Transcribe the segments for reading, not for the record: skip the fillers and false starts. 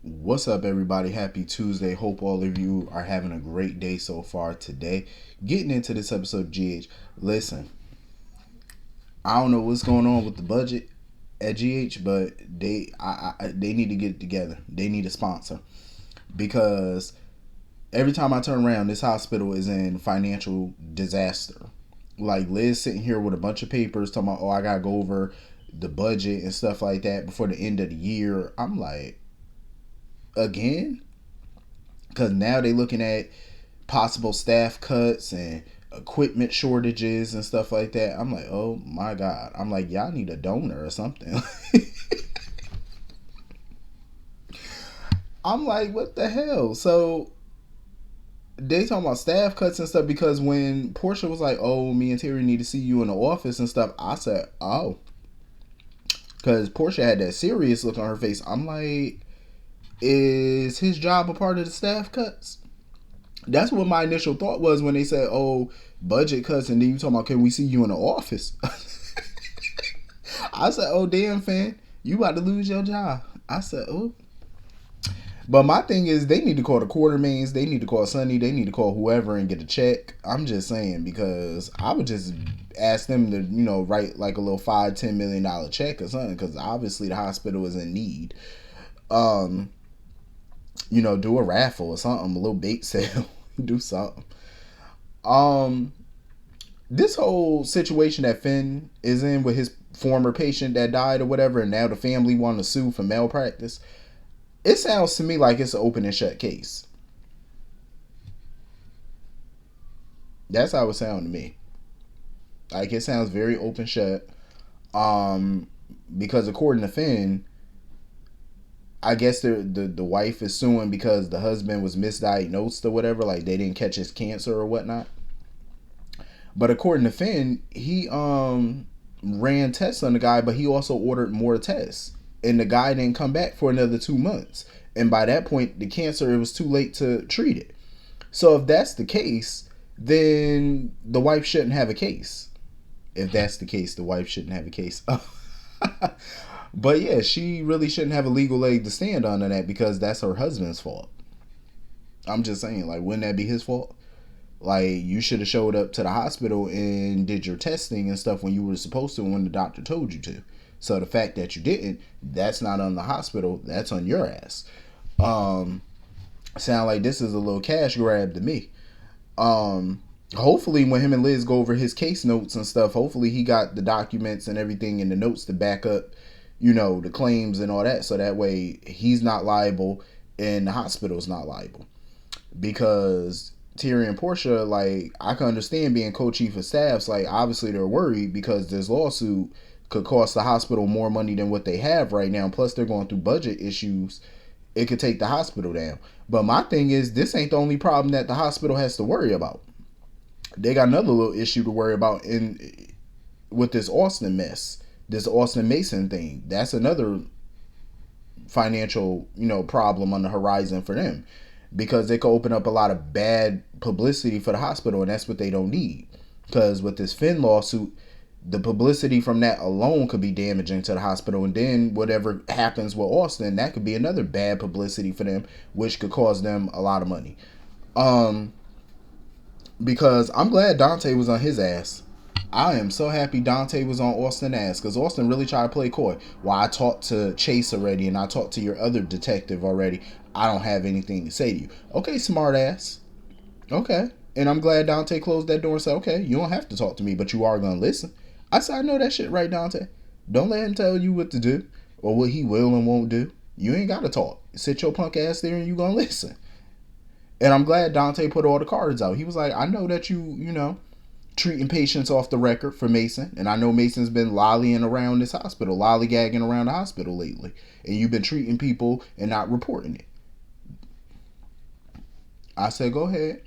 What's up, everybody? Happy Tuesday. Hope all of you are having a great day so far today. Getting into this episode of GH. Listen, I don't know what's going on with the budget at GH, but they need to get it together. They need a sponsor because every time I turn around, this hospital is in financial disaster. Like Liz sitting here with a bunch of papers talking about, oh, I gotta go over the budget and stuff like that before the end of the year. I'm like, again? Because now they looking at possible staff cuts and equipment shortages and stuff like that. I'm like, oh my God. I'm like, y'all need a donor or something. I'm like, what the hell? So they talking about staff cuts and stuff because when Portia was like, oh, me and Terry need to see you in the office and stuff, I said, oh. Because Portia had that serious look on her face. I'm like, is his job a part of the staff cuts? That's what my initial thought was when they said, oh, budget cuts, and then you talking about, can we see you in the office? I said, oh, damn, fan, you about to lose your job. I said, oh. But my thing is, they need to call the Quartermains, they need to call Sonny, they need to call whoever and get a check. I'm just saying, because I would just ask them to, write like a little $5-10 million check or something, because obviously the hospital is in need. Do a raffle or something, a little bait sale, do something. Um, this whole situation that Finn is in with his former patient that died or whatever, and now the family want to sue for malpractice. It sounds to me like it's an open and shut case. That's how it sounds to me. Like it sounds very open shut. Um, because according to Finn, I guess the wife is suing because the husband was misdiagnosed or whatever, like they didn't catch his cancer or whatnot. But according to Finn, he ran tests on the guy, but he also ordered more tests, and the guy didn't come back for another 2 months. And by that point, the cancer, it was too late to treat it. So if that's the case, then the wife shouldn't have a case. If that's the case, the wife shouldn't have a case. But yeah, she really shouldn't have a legal leg to stand on that because that's her husband's fault. I'm just saying, like, wouldn't that be his fault? Like, you should have showed up to the hospital and did your testing and stuff when you were supposed to, when the doctor told you to. So the fact that you didn't, that's not on the hospital, that's on your ass. Sound like this is a little cash grab to me. Hopefully when him and Liz go over his case notes and stuff, hopefully he got the documents and everything in the notes to back up, the claims and all that, so that way he's not liable and the hospital's not liable. Because Terry and Portia, like, I can understand being co-chief of staffs, like, obviously they're worried because this lawsuit could cost the hospital more money than what they have right now. Plus they're going through budget issues. It could take the hospital down. But my thing is, this ain't the only problem that the hospital has to worry about. They got another little issue to worry about in with this Austin mess, this Austin Mason thing. That's another financial, problem on the horizon for them, because they could open up a lot of bad publicity for the hospital, and that's what they don't need. Because with this Finn lawsuit, the publicity from that alone could be damaging to the hospital, and then whatever happens with Austin, that could be another bad publicity for them, which could cause them a lot of money. Because I'm glad Dante was on his ass. I am so happy Dante was on Austin's ass, because Austin really tried to play coy. Well, I talked to Chase already, and I talked to your other detective already. I don't have anything to say to you. Okay, smart ass. Okay. And I'm glad Dante closed that door and said, okay, you don't have to talk to me, but you are going to listen. I said, I know that shit right, Dante. Don't let him tell you what to do or what he will and won't do. You ain't got to talk. Sit your punk ass there and you going to listen. And I'm glad Dante put all the cards out. He was like, I know that treating patients off the record for Mason. And I know Mason's been lollying around this hospital, lollygagging around the hospital lately. And you've been treating people and not reporting it. I said, go ahead.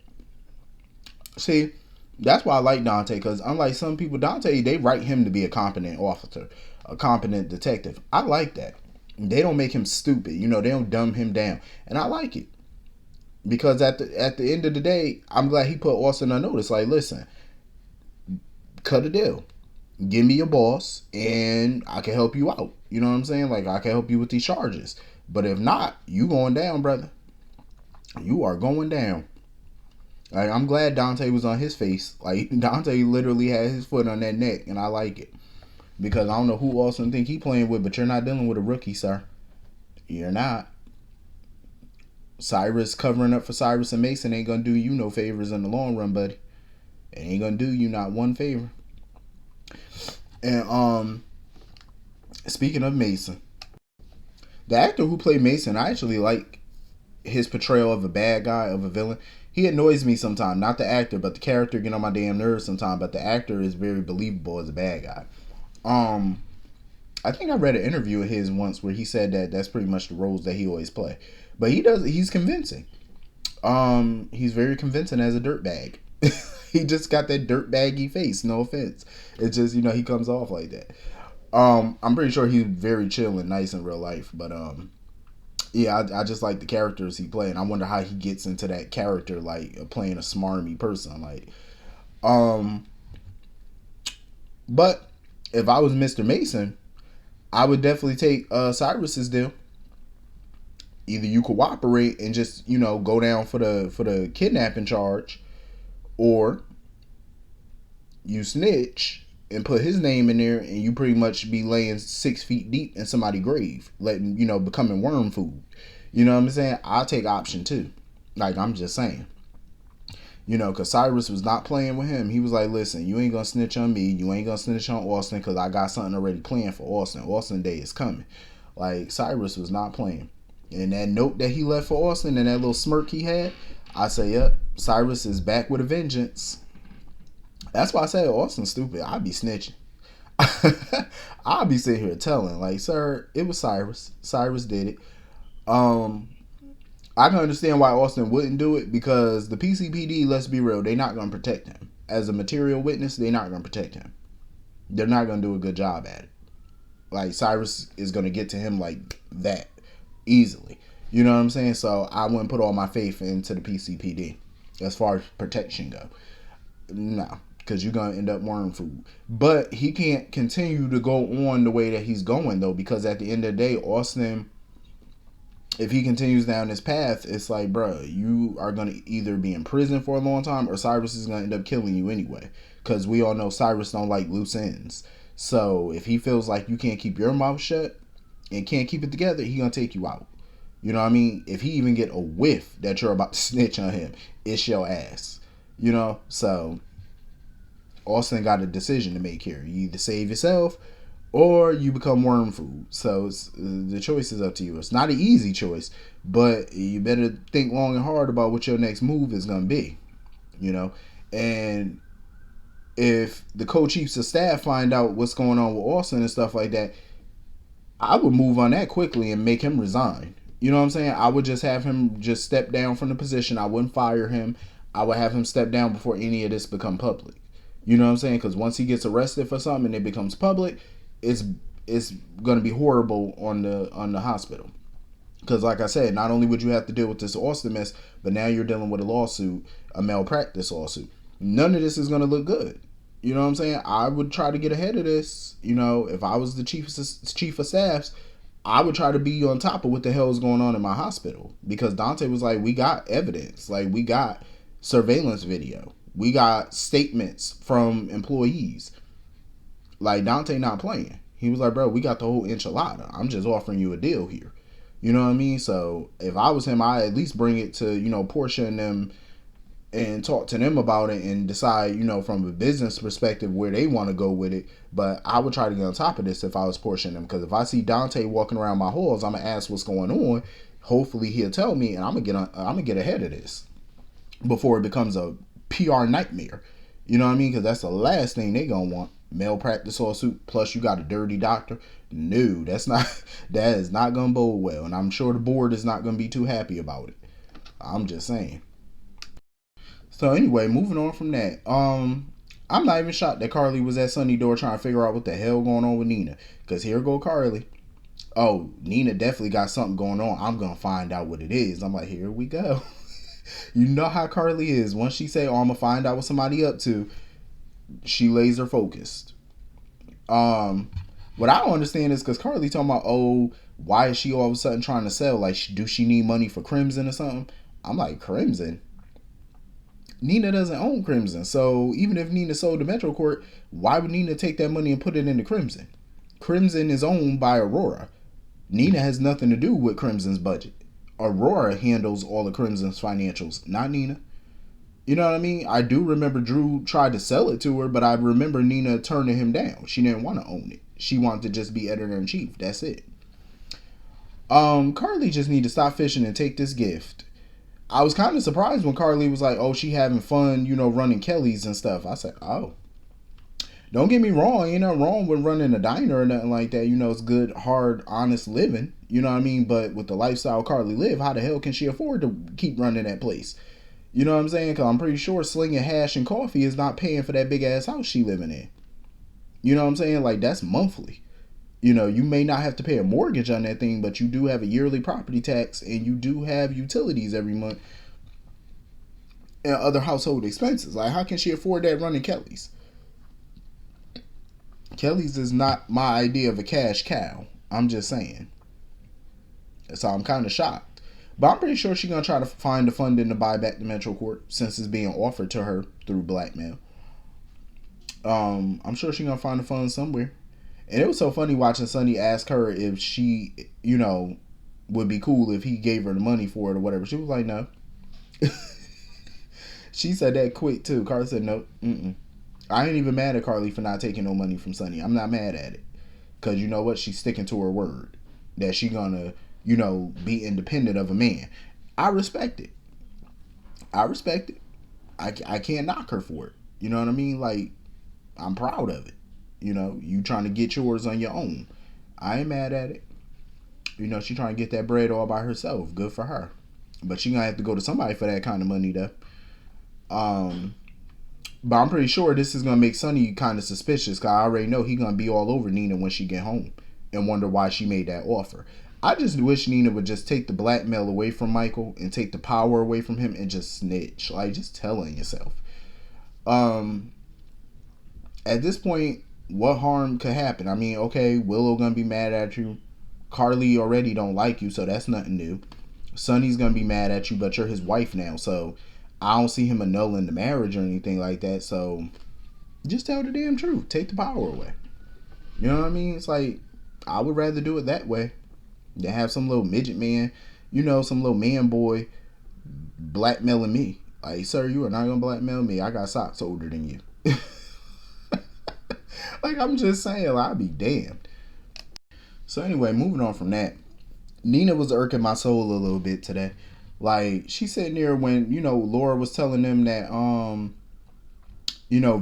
See, that's why I like Dante, because unlike some people, Dante, they write him to be a competent officer, a competent detective. I like that. They don't make him stupid. They don't dumb him down. And I like it. Because at the end of the day, I'm glad he put Austin on notice. Like, listen, cut a deal. Give me your boss, and I can help you out. You know what I'm saying? Like, I can help you with these charges. But if not, you going down, brother. You are going down. Like, I'm glad Dante was on his face. Like, Dante literally had his foot on that neck, and I like it. Because I don't know who Austin think he playing with, but you're not dealing with a rookie, sir. You're not. Cyrus covering up for Cyrus and Mason ain't gonna do you no favors in the long run, buddy. It ain't gonna do you not one favor. And speaking of Mason, the actor who played Mason, I actually like his portrayal of a bad guy, of a villain. He annoys me sometimes, not the actor, but the character get on my damn nerves sometimes. But the actor is very believable as a bad guy. I think I read an interview of his once where he said that that's pretty much the roles that he always play. But he's convincing. He's very convincing as a dirtbag. He just got that dirtbaggy face, no offense. It's just, he comes off like that. I'm pretty sure he's very chill and nice in real life, but yeah, I just like the characters he played. And I wonder how he gets into that character, like playing a smarmy person. Like, but if I was Mr. Mason, I would definitely take Cyrus's deal. Either you cooperate and just go down for the kidnapping charge, or you snitch and put his name in there, and you pretty much be laying 6 feet deep in somebody's grave, letting becoming worm food. You know what I'm saying? I'll take option 2. Like, I'm just saying. Because Cyrus was not playing with him. He was like, listen, you ain't gonna snitch on me. You ain't gonna snitch on Austin, because I got something already planned for Austin. Austin Day is coming. Like, Cyrus was not playing. And that note that he left for Austin and that little smirk he had, I say, yep, Cyrus is back with a vengeance. That's why I said Austin's stupid. I'd be snitching. I'd be sitting here telling, like, sir, it was Cyrus. Cyrus did it. I can understand why Austin wouldn't do it, because the PCPD, let's be real, they're not going to protect him. As a material witness, they're not going to protect him. They're not going to do a good job at it. Like, Cyrus is going to get to him like that easily. You know what I'm saying? So I wouldn't put all my faith into the PCPD as far as protection go. No, because you're going to end up worm food. But he can't continue to go on the way that he's going, though, because at the end of the day, Austin, if he continues down this path, it's like, bro, you are going to either be in prison for a long time, or Cyrus is going to end up killing you anyway. Because we all know Cyrus don't like loose ends. So if he feels like you can't keep your mouth shut and can't keep it together, he going to take you out. You know what I mean? If he even get a whiff that you're about to snitch on him, it's your ass. So Austin got a decision to make here. You either save yourself or you become worm food. So the choice is up to you. It's not an easy choice, but you better think long and hard about what your next move is going to be. And if the co-chiefs of staff find out what's going on with Austin and stuff like that, I would move on that quickly and make him resign. You know what I'm saying? I would just have him just step down from the position. I wouldn't fire him. I would have him step down before any of this become public. You know what I'm saying? Because once he gets arrested for something and it becomes public, it's going to be horrible on the hospital. Because like I said, not only would you have to deal with this Austin mess, but now you're dealing with a lawsuit, a malpractice lawsuit. None of this is going to look good. You know what I'm saying? I would try to get ahead of this. If I was the chief of staffs, I would try to be on top of what the hell is going on in my hospital. Because Dante was like, we got evidence. Like, we got surveillance video. We got statements from employees. Like, Dante not playing. He was like, bro, we got the whole enchilada. I'm just offering you a deal here. You know what I mean? So if I was him, I'd at least bring it to, Portia and them and talk to them about it and decide, from a business perspective where they want to go with it. But I would try to get on top of this if I was Portia and them. Because if I see Dante walking around my halls, I'm going to ask what's going on. Hopefully he'll tell me, and I'm going to get ahead of this before it becomes a PR nightmare. You know what I mean? Because that's the last thing they going to want. Malpractice lawsuit, plus you got a dirty doctor. No, that is not going to bode well. And I'm sure the board is not going to be too happy about it. I'm just saying. So anyway, moving on from that. I'm not even shocked that Carly was at Sunny Door trying to figure out what the hell going on with Nina. Because here go Carly. Oh, Nina definitely got something going on. I'm going to find out what it is. I'm like, here we go. You know how Carly is. Once she say, oh, I'm going to find out what somebody up to, she laser focused. What I don't understand is because Carly talking about, oh, why is she all of a sudden trying to sell? Like, do she need money for Crimson or something? I'm like, Crimson? Nina doesn't own Crimson. So even if Nina sold to Metro Court, why would Nina take that money and put it into Crimson? Crimson is owned by Aurora. Nina has nothing to do with Crimson's budget. Aurora handles all of Crimson's financials, not Nina. You know what I mean? I do remember Drew tried to sell it to her, but I remember Nina turning him down. She didn't want to own it. She wanted to just be editor in chief. That's it. Carly just need to stop fishing and take this gift. I was kind of surprised when Carly was like, "Oh, she having fun, running Kelly's and stuff." I said, "Oh, don't get me wrong. Ain't nothing wrong with running a diner or nothing like that. It's good, hard, honest living. You know what I mean? But with the lifestyle Carly live, how the hell can she afford to keep running that place? You know what I'm saying? Because I'm pretty sure slinging hash and coffee is not paying for that big ass house she living in. You know what I'm saying? Like, that's monthly. You may not have to pay a mortgage on that thing, but you do have a yearly property tax and you do have utilities every month and other household expenses. Like, how can she afford that running Kelly's? Kelly's is not my idea of a cash cow. I'm just saying. So I'm kind of shocked. But I'm pretty sure she's going to try to find the funding to buy back the Metro Court since it's being offered to her through blackmail. I'm sure she's going to find the funds somewhere. And it was so funny watching Sonny ask her if she, would be cool if he gave her the money for it or whatever. She was like, no. She said that quick too. Carly said, no. I ain't even mad at Carly for not taking no money from Sonny. I'm not mad at it. Because you know what? She's sticking to her word. That she gonna, be independent of a man. I respect it. I respect it. I can't knock her for it. You know what I mean? Like, I'm proud of it. You trying to get yours on your own. I ain't mad at it. She trying to get that bread all by herself. Good for her. But she gonna have to go to somebody for that kind of money though. But I'm pretty sure this is gonna make Sonny kind of suspicious because I already know he gonna be all over Nina when she get home and wonder why she made that offer. I just wish Nina would just take the blackmail away from Michael and take the power away from him and just snitch. Like, just tell on yourself. At this point, what harm could happen? I mean, okay, Willow gonna be mad at you. Carly already don't like you, so that's nothing new. Sonny's gonna be mad at you, but you're his wife now, so I don't see him annulling the marriage or anything like that. So just tell the damn truth. Take the power away. You know what I mean? It's like, I would rather do it that way than have some little midget man, some little man boy blackmailing me. Like, sir, you are not gonna blackmail me. I got socks older than you. Like, I'm just saying, like, I'd be damned. So anyway, moving on from that, Nina was irking my soul a little bit today. Like, she sitting there when, Laura was telling them that,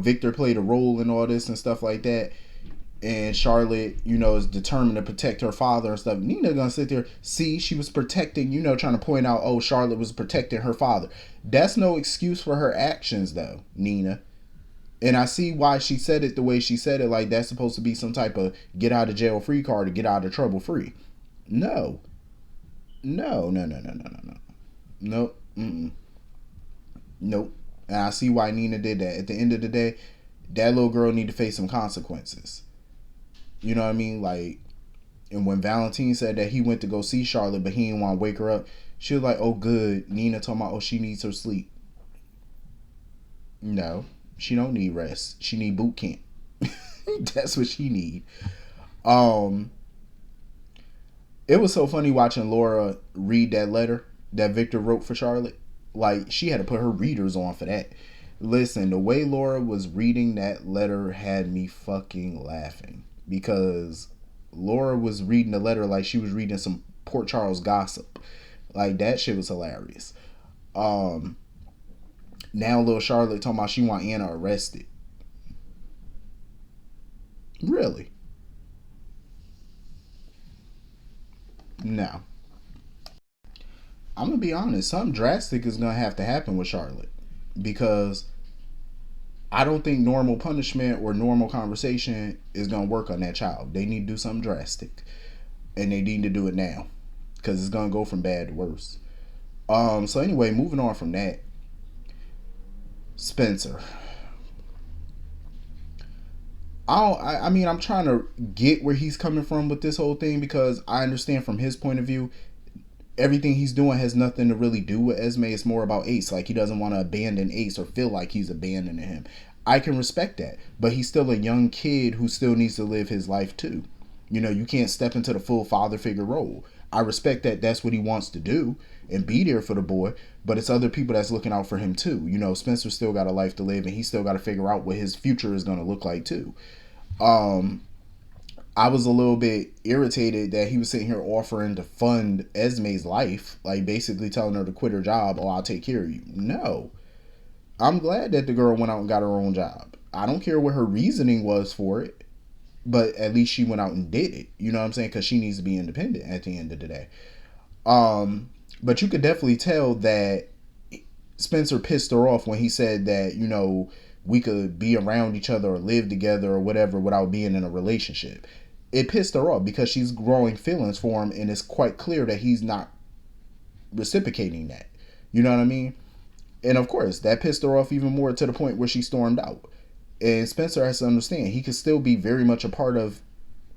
Victor played a role in all this and stuff like that. And Charlotte, is determined to protect her father and stuff. Nina gonna sit there, see, she was protecting, trying to point out, oh, Charlotte was protecting her father. That's no excuse for her actions, though, Nina. And I see why she said it the way she said it. Like, that's supposed to be some type of get out of jail free card or get out of trouble free. No. No. Nope. Nope. And I see why Nina did that. At the end of the day, that little girl need to face some consequences. You know what I mean? Like, and when Valentine said that he went to go see Charlotte, but he didn't want to wake her up, she was like, oh, good. Nina talking about, oh, she needs her sleep. No, she don't need rest. She need boot camp. That's what she need. It was so funny watching Laura read that letter that Victor wrote for Charlotte. Like, she had to put her readers on for that. Listen, the way Laura was reading that letter had me fucking laughing. Because Laura was reading the letter like she was reading some Port Charles gossip. Like, that shit was hilarious. Now little Charlotte talking about she want Anna arrested. Really? No. I'm gonna be honest, something drastic is gonna have to happen with Charlotte. Because I don't think normal punishment or normal conversation is gonna work on that child. They need to do something drastic. And they need to do it now. Because it's gonna go from bad to worse. So anyway, moving on from that. Spencer. I mean, I'm trying to get where he's coming from with this whole thing because I understand from his point of view, everything he's doing has nothing to really do with Esme. It's more about Ace. Like, he doesn't want to abandon Ace or feel like he's abandoning him. I can respect that, but he's still a young kid who still needs to live his life too. You know, you can't step into the full father figure role. I respect that that's what he wants to do and be there for the boy, but it's other people that's looking out for him too. You know, Spencer still got a life to live and he still got to figure out what his future is going to look like too. Um, I was a little bit irritated that he was sitting here offering to fund Esme's life, like basically telling her to quit her job or I'll take care of you. No. I'm glad that the girl went out and got her own job. I don't care what her reasoning was for it, but at least she went out and did it. You know what I'm saying? Because she needs to be independent at the end of the day. But you could definitely tell that Spencer pissed her off when he said that, you know, we could be around each other or live together or whatever without being in a relationship. It pissed her off because she's growing feelings for him and it's quite clear that he's not reciprocating that. You know what I mean? And of course, that pissed her off even more to the point where she stormed out. And Spencer has to understand he could still be very much a part of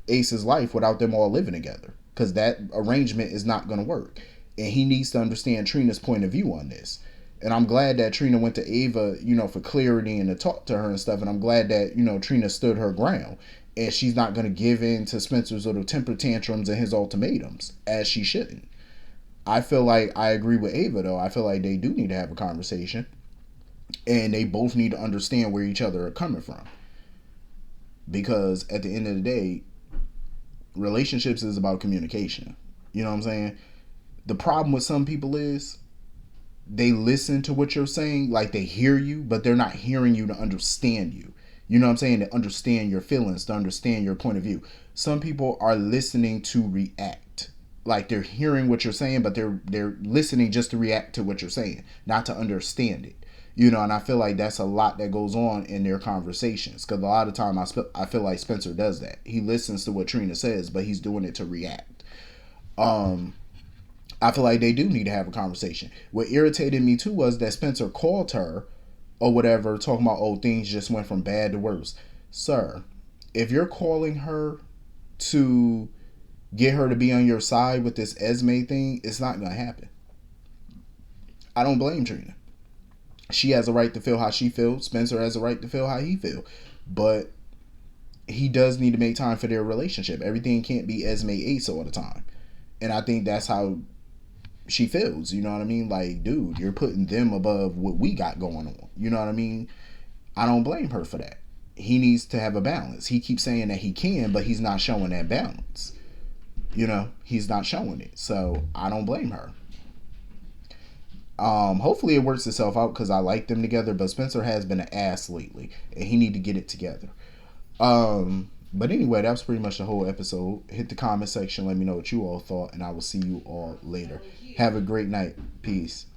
Ace's life without them all living together because that arrangement is not going to work. And he needs to understand Trina's point of view on this. And I'm glad that Trina went to Ava, you know, for clarity and to talk to her and stuff. And I'm glad that, you know, Trina stood her ground. And she's not going to give in to Spencer's little temper tantrums and his ultimatums, as she shouldn't. I feel like I agree with Ava, though. I feel like they do need to have a conversation. And they both need to understand where each other are coming from. Because at the end of the day, relationships is about communication. You know what I'm saying? The problem with some people is they listen to what you're saying, like they hear you, but they're not hearing you to understand you. You know what I'm saying? To understand your feelings, to understand your point of view. Some people are listening to react. Like they're hearing what you're saying, but they're listening just to react to what you're saying, not to understand it. You know, and I feel like that's a lot that goes on in their conversations. Because a lot of time I feel like Spencer does that. He listens to what Trina says, but he's doing it to react. I feel like they do need to have a conversation. What irritated me too was that Spencer called her or whatever, talking about, oh, things just went from bad to worse. Sir, if you're calling her to get her to be on your side with this Esme thing, it's not going to happen. I don't blame Trina. She has a right to feel how she feels. Spencer has a right to feel how he feels. But he does need to make time for their relationship. Everything can't be Esme Ace all the time. And I think that's how she feels. You know what I mean? Like, dude, you're putting them above what we got going on. You know what I mean? I don't blame her for that. He needs to have a balance. He keeps saying that he can, but he's not showing that balance. You know, he's not showing it. So I don't blame her. Hopefully it works itself out because I like them together, but Spencer has been an ass lately and he need to get it together. But anyway, that was pretty much the whole episode. Hit the comment section, let me know what you all thought, and I will see you all later. Have a great night. Peace.